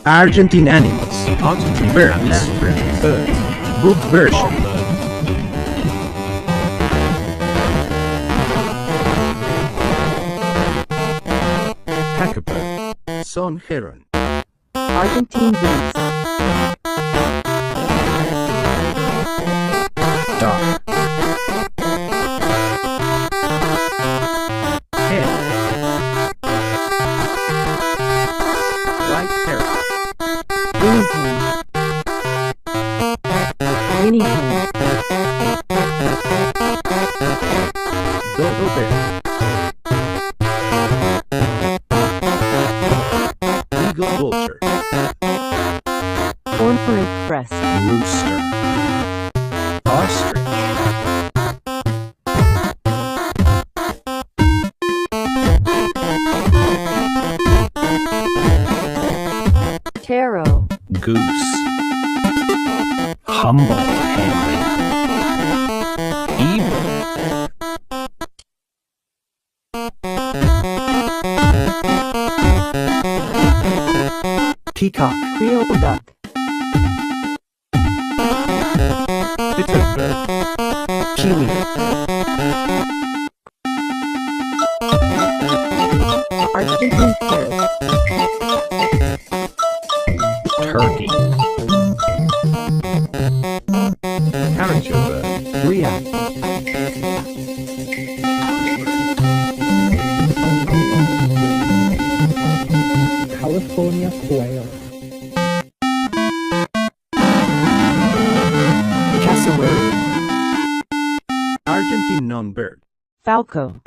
Argentine animals. Birds. Book version. Kakapo. Son heron. Argentine geese. Dog. Hen. White parrot. Guinea hen. Guinea hen. Dodo bear. Eagle vulture. Cornflake crest. Rooster. Ostrich. Taro. Goose. Humble hen. Eagle. Peacock. Creole duck. Pittsburgh. Kiwi. Argentine parrot. Turkey. Parakeet. Rhea. California quail. Cassowary. Argentine non-bird. Falco.